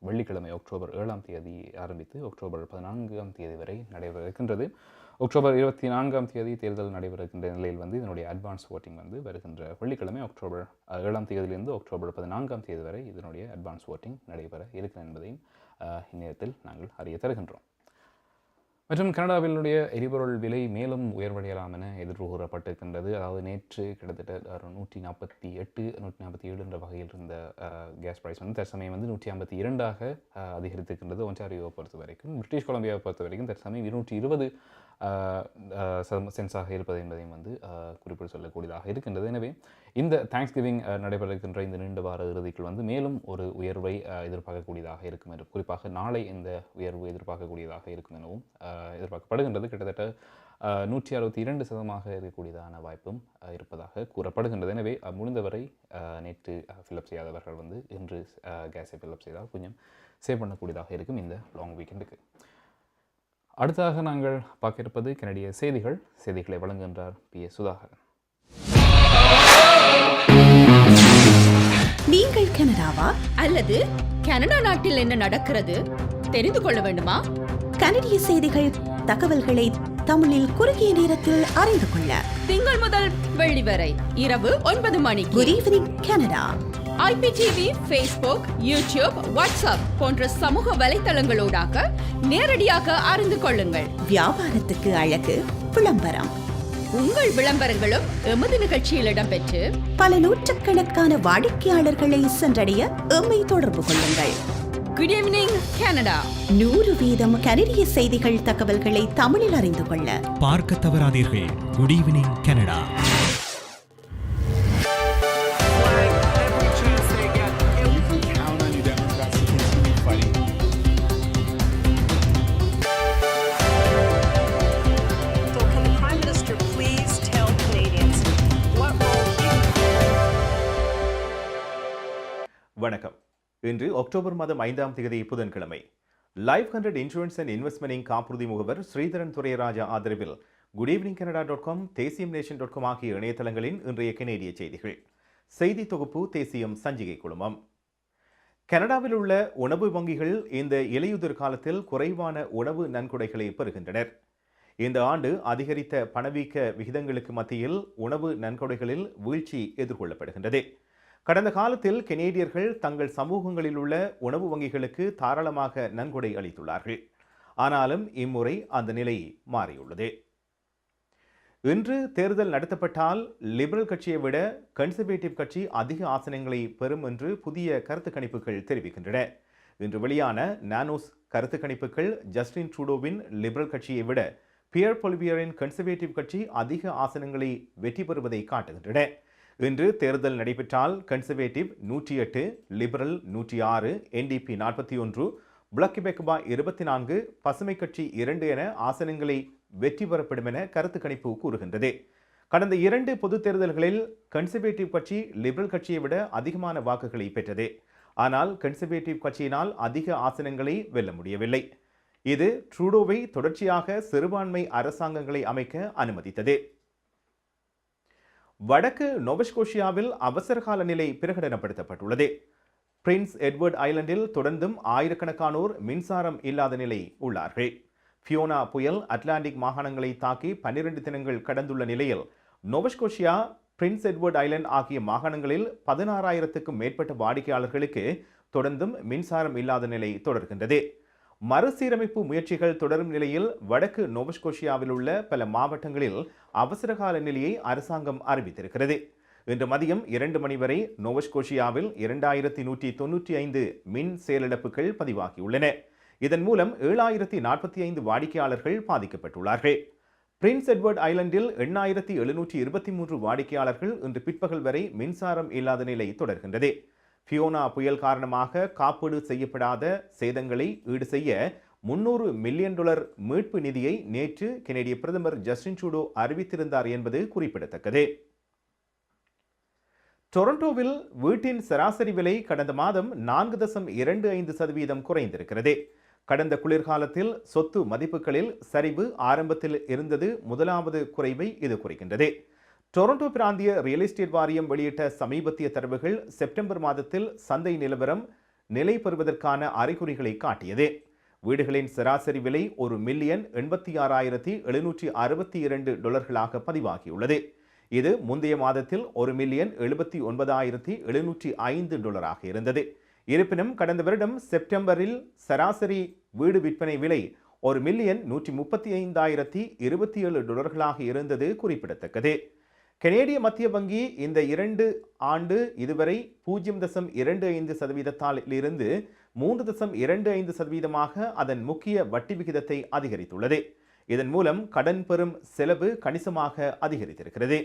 S2: வெள்ளிக்கிழமை அக்டோபர் 7ஆம் தேதி ஆரம்பித்து அக்டோபர் 14ஆம் தேதி வரை நடைபெற இருக்கின்றது. அக்டோபர் 24ஆம் தேதி தேர்தல் நடைபெறுகின்ற நிலையில் வந்து இதனுடைய அட்வான்ஸ் ஓட்டிங் வந்து வருகின்ற வெள்ளிக்கிழமை அக்டோபர் 7ஆம் தேதியிலிருந்து அக்டோபர் 14ஆம் தேதி வரை இதனுடைய அட்வான்ஸ் ஓட்டிங் நடைபெற இருக்கிறது என்பதையும் இந்நேரத்தில் நாங்கள் அறிய தருகின்றோம். மற்றும் கனடாவினுடைய எரிபொருள் விலை மேலும் உயர்வடையலாம் என எதிர்கூறப்பட்டிருக்கின்றது. அதாவது நேற்று கிட்டத்தட்ட 148-147 என்ற வகையில் இருந்த கேஸ் பிரைஸ் வந்து தற்சமயம் வந்து 152ஆக அதிகரித்திருக்கின்றது. ஒன்டாரியோவை பொறுத்த வரைக்கும். பிரிட்டிஷ் கொலம்பியாவை பொறுத்த வரைக்கும் தற்சமயம் 220 சென்ஸாக இருப்பது என்பதையும் வந்து குறிப்பிட்டு சொல்லக்கூடியதாக இருக்கின்றது. எனவே இந்த தேங்க்ஸ் கிவிங் நடைபெற இருக்கின்ற இந்த நீண்ட வார இறுதிக்குள் வந்து மேலும் ஒரு உயர்வை எதிர்பார்க்கக்கூடியதாக இருக்கும் என்று, குறிப்பாக நாளை இந்த உயர்வு எதிர்பார்க்கக்கூடியதாக இருக்கும் எனவும் எதிர்பார்க்கப்படுகின்றது. கிட்டத்தட்ட 162% இருக்கக்கூடியதான வாய்ப்பும் இருப்பதாக கூறப்படுகின்றது. எனவே முடிந்தவரை நேற்று ஃபில்அப் செய்யாதவர்கள் வந்து இன்று கேஸை ஃபில்அப் செய்தால் கொஞ்சம் சேவ் பண்ணக்கூடியதாக இருக்கும் இந்த லாங் வீக்கெண்டுக்கு. அடுத்ததாக நாங்கள் பார்க்க இருப்பது கனடிய செய்திகளை வழங்குகின்றார் PS சுதாகரன்.
S9: நீங்கள் கனடாவா அல்லது கனடா நாட்டில் என்ன நடக்கிறது தெரிந்து கொள்ள வேண்டுமா? கனடிய செய்திகள், தகவல்களை தமிழில் குறுகிய நேரத்தில் அறிந்து கொள்ள திங்கள் முதல் வெள்ளி வரை இரவு 9 மணிக்கு good evening Canada IPTV, Facebook, YouTube, WhatsApp போன்ற சமூக வலைத்தளங்களோடாக நேரடியாக அறிந்து கொள்ளுங்கள். வியாபாரத்துக்கு அழகு விளம்பரம். உங்கள் விளம்பரங்களும் எமது நிகழ்ச்சியில் இடம்பெற்று பல நூற்றுக்கணக்கான வாடிக்கையாளர்களை சென்றடைய எம்மை தொடர்பு கொள்ளுங்கள். Good evening Canada. 100% கனடிய செய்திகள், தகவல்களை தமிழில் அறிந்து கொள்ள
S6: பார்க்க தவறாதீர்கள். Good evening Canada.
S1: வணக்கம். இன்று அக்டோபர் மாதம் 5ஆம் தேதி புதன்கிழமை. லைஃப் 100 இன்சூரன்ஸ் அண்ட் இன்வெஸ்ட்மெண்டிங் காப்புறுதி முகவர் ஸ்ரீதரன் துரைராஜா ஆதரவில் குட் ஈவினிங் canada.com, தேசியம்நேஷன்.com ஆகிய இணையதளங்களின் இன்றைய கனேடிய செய்திகள். செய்தி தொகுப்பு தேசியம் சஞ்சிகை குழுமம். கனடாவில் உள்ள உணவு வங்கிகள் இந்த இலையுதிர் காலத்தில் குறைவான உணவு நன்கொடைகளை பெறுகின்றனர். இந்த ஆண்டு அதிகரித்த பணவீக்க விகிதங்களுக்கு மத்தியில் உணவு நன்கொடைகளில் வீழ்ச்சி எதிர்கொள்ளப்படுகின்றது. கடந்த காலத்தில் கனேடியர்கள் தங்கள் சமூகங்களில் உள்ள உணவு வங்கிகளுக்கு தாராளமாக நன்கொடை அளித்துள்ளார்கள். ஆனாலும் இம்முறை அந்த நிலை மாறியுள்ளது. இன்று தேர்தல் நடத்தப்பட்டால் லிபரல் கட்சியை விட கன்சர்வேட்டிவ் கட்சி அதிக ஆசனங்களை பெறும் என்று புதிய கருத்து கணிப்புகள் தெரிவிக்கின்றன. இன்று வெளியான நானோஸ் கருத்து கணிப்புகள் ஜஸ்டின் ட்ரூடோவின் லிபரல் கட்சியை விட
S6: பியர் பொலிவியரின் கன்சர்வேட்டிவ் கட்சி அதிக ஆசனங்களை வெற்றி பெறுவதை காட்டுகின்றன. இன்று தேர்தல் நடைபெற்றால் கன்சர்வேட்டிவ் 108, லிபரல் 106, NDP 41, புளக்கிபெக்பா 24, பசுமை கட்சி 2 என ஆசனங்களை வெற்றி பெறப்படும் என கருத்து கணிப்பு கூறுகின்றது. கடந்த 2 பொது தேர்தல்களில் கன்சர்வேட்டிவ் கட்சி லிபரல் கட்சியை விட அதிகமான வாக்குகளை பெற்றது. ஆனால் கன்சர்வேட்டிவ் கட்சியினால் அதிக ஆசனங்களை வெல்ல முடியவில்லை. இது ட்ரூடோவை தொடர்ச்சியாக சிறுபான்மை அரசாங்கங்களை அமைக்க அனுமதித்தது. வடக்கு நோவஸ்கோஷியாவில் அவசரகால நிலை பிரகடனப்படுத்தப்பட்டுள்ளது. பிரின்ஸ் எட்வர்ட் ஐலண்டில் தொடர்ந்தும் ஆயிரக்கணக்கானோர் மின்சாரம் இல்லாத நிலை உள்ளார்கள். ஃபியோனா புயல் அட்லாண்டிக் மாகாணங்களை தாக்கி 12 தினங்கள் கடந்துள்ள நிலையில் நோவஸ்கோஷியா, பிரின்ஸ் எட்வர்ட் ஐலண்ட் ஆகிய மாகாணங்களில் 16,000க்கும் மேற்பட்ட வாடிக்கையாளர்களுக்கு தொடர்ந்தும் மின்சாரம் இல்லாத நிலை தொடர்கின்றது. மறுசீரமைப்பு முயற்சிகள் தொடரும் நிலையில் வடக்கு நோவஸ்கோஷியாவில் உள்ள பல மாவட்டங்களில் அவசரகால நிலையை அரசாங்கம் அறிவித்திருக்கிறது. இன்று மதியம் 2 மணி வரை நோவஸ்கோஷியாவில் 2195 மின் செயலிழப்புகள் பதிவாகியுள்ளன. இதன் மூலம் 7045 வாடிக்கையாளர்கள் பாதிக்கப்பட்டுள்ளார்கள். பிரின்ஸ் எட்வர்ட் ஐலண்டில் 8723 வாடிக்கையாளர்கள் இன்று பிற்பகல் வரை மின்சாரம் இல்லாத நிலை தொடர்கின்றது. ஃபியோனா புயல் காரணமாக காப்பீடு செய்யப்படாத சேதங்களை ஈடு செய்ய $300 மில்லியன் மீட்பு நிதியை நேற்று கனேடிய பிரதமர் ஜஸ்டின் ட்ரூடோ அறிவித்திருந்தார் என்பது குறிப்பிடத்தக்கது. டொரண்டோவில் வீட்டின் சராசரி விலை கடந்த மாதம் 4.25% குறைந்திருக்கிறது. கடந்த குளிர்காலத்தில் சொத்து மதிப்புகளில் சரிவு ஆரம்பத்தில் இருந்தது முதலாவது குறைவை இது குறிக்கின்றது. டொரண்டோ பிராந்திய ரியல் எஸ்டேட் வாரியம் வெளியிட்ட சமீபத்திய தரவுகள் செப்டம்பர் மாதத்தில் சந்தை நிலவரம் நிலை பெறுவதற்கான அறிகுறிகளை காட்டியது. வீடுகளின் சராசரி விலை $1,86,762 பதிவாகியுள்ளது. இது முந்தைய மாதத்தில் $1,79,705 இருந்தது. இருப்பினும் கடந்த வருடம் செப்டம்பரில் சராசரி வீடு விற்பனை விலை $1,135,027 இருந்தது குறிப்பிடத்தக்கது. கனேடிய மத்திய வங்கி இந்த 2 ஆண்டு இதுவரை 0.25% இருந்து 3.25% அதன் முக்கிய வட்டி விகிதத்தை அதிகரித்துள்ளது. இதன் மூலம் கடன் பெறும் செலவு கணிசமாக அதிகரித்திருக்கிறது.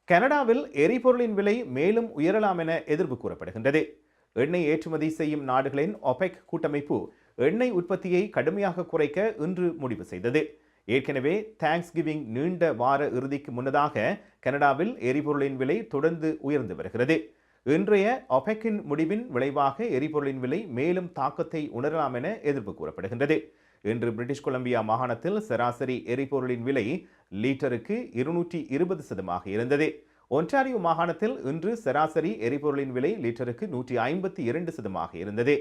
S6: கனடாவில் எரிபொருளின் விலை மேலும் உயரலாம் என எதிர்ப்பு கூறப்படுகின்றது. எண்ணெய் ஏற்றுமதி செய்யும் நாடுகளின் ஒபெக் கூட்டமைப்பு எண்ணெய் உற்பத்தியை கடுமையாக குறைக்க இன்று முடிவு செய்தது. ஏற்கனவே தேங்க்ஸ் கிவிங் நீண்ட வார இறுதிக்கு முன்னதாக கனடாவில் எரிபொருளின் விலை தொடர்ந்து உயர்ந்து வருகிறது. இன்றைய ஒபெக்கின் முடிவின் விளைவாக எரிபொருளின் விலை மேலும் தாக்கத்தை உணரலாம் என எதிர்ப்பு கூறப்படுகின்றது. இன்று பிரிட்டிஷ் கொலம்பியா மாகாணத்தில் சராசரி எரிபொருளின் விலை லீட்டருக்கு 220 இருந்தது. ஒன்டாரியோ மாகாணத்தில் இன்று சராசரி எரிபொருளின் விலை லீட்டருக்கு 152 இருந்தது.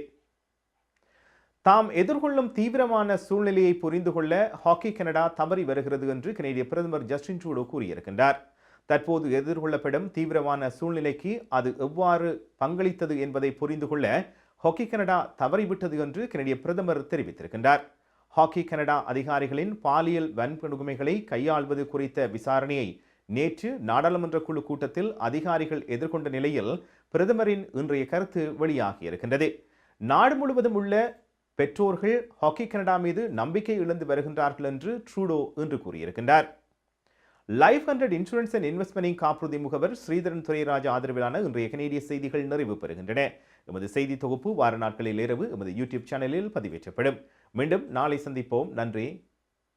S6: தாம் எதிர்கொள்ளும் தீவிரமான சூழ்நிலையை புரிந்து கொள்ள ஹாக்கி கனடா தவறி வருகிறது என்று கனேடிய பிரதமர் ஜஸ்டின் ட்ரூடோ கூறியிருக்கின்றார். தற்போது எதிர்கொள்ளப்படும் தீவிரமான சூழ்நிலைக்கு அது எவ்வாறு பங்களித்தது என்பதை புரிந்து கொள்ள ஹாக்கி கனடா தவறிவிட்டது என்று கனேடிய பிரதமர் தெரிவித்திருக்கின்றார். ஹாக்கி கனடா அதிகாரிகளின் பாலியல் வன்கொடுமைகளை கையாள்வது குறித்த விசாரணையை நேற்று நாடாளுமன்ற குழு கூட்டத்தில் அதிகாரிகள் எதிர்கொண்ட நிலையில் பிரதமரின் இன்றைய கருத்து வெளியாகியிருக்கின்றது. நாடு முழுவதும் உள்ள பெற்றோர்கள் ஹாக்கி கனடா மீது நம்பிக்கை இழந்து வருகின்றார்கள் என்று ட்ரூடோ இன்று கூறியிருக்கின்றார். லைஃப் 100 இன்சூரன்ஸ் அண்ட் இன்வெஸ்ட்மெண்ட் காப்புறுதி முகவர் ஸ்ரீதரன் துரைராஜா ஆதரவிலான இன்றைய கனேடிய செய்திகள் நிறைவு பெறுகின்றன. எமது செய்தி தொகுப்பு வார நாட்களில் இரவு எமது யூடியூப் சேனலில் பதிவேற்றப்படும். மீண்டும் நாளை சந்திப்போம். நன்றி,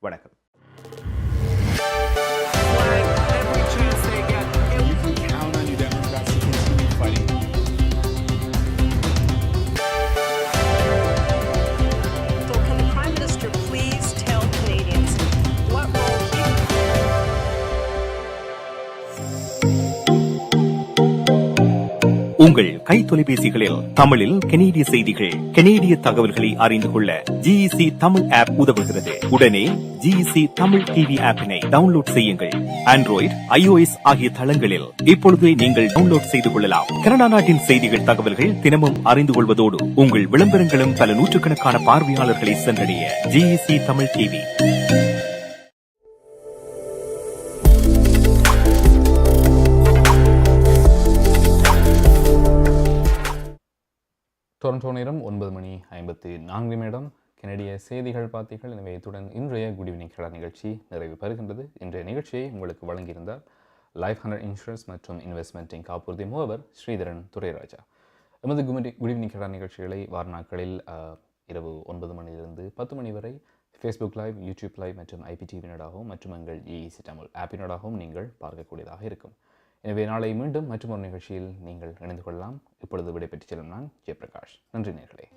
S6: வணக்கம்.
S1: உங்கள் கை தொலைபேசிகளில் தமிழில் கனேடிய செய்திகள், கனேடிய தகவல்களை அறிந்து கொள்ள GEC தமிழ் ஆப் உதவுகிறது. உடனே GEC தமிழ் டிவி ஆப்பினை டவுன்லோட் செய்யுங்கள். ஆண்ட்ராய்டு, iOS ஆகிய தளங்களில் இப்பொழுதே நீங்கள் டவுன்லோட் செய்து கொள்ளலாம். கனடா நாட்டின் செய்திகள், தகவல்கள் தினமும் அறிந்து கொள்வதோடு உங்கள் விளம்பரங்களும் பல நூற்றுக்கணக்கான பார்வையாளர்களை சென்றடைய GEC தமிழ் டிவி.
S2: டொரண்டோ நேரம் 9:54. கனடிய செய்திகள் பார்த்தீர்கள். எனவே இத்துடன் இன்றைய குட் ஈவினிங் கனடா நிகழ்ச்சி நிறைவு பெறுகின்றது. இன்றைய நிகழ்ச்சியை உங்களுக்கு வழங்கியிருந்தார் லைஃப் 100 இன்சூரன்ஸ் மற்றும் இன்வெஸ்ட்மெண்ட்டின் காப்புறுதி முகவர் ஸ்ரீதரன் துரைராஜா. எமது குட் ஈவினிங் கனடா நிகழ்ச்சிகளை வார நாட்களில் இரவு 9 மணியிலிருந்து 10 மணி வரை ஃபேஸ்புக் லைவ், யூடியூப் லைவ் மற்றும் ஐபிடிவினடாகவும் மற்றும் எங்கள் GEC தமிழ் ஆப்பினடாகவும் நீங்கள் பார்க்கக்கூடியதாக இருக்கும். எனவே நாளை மீண்டும் மற்றொரு நிகழ்ச்சியில் நீங்கள் இணைந்து கொள்ளலாம். இப்பொழுது விடைபெற்றுச் செல்லும் நான் ஜெயபிரகாஷ். நன்றி நேயர்களே.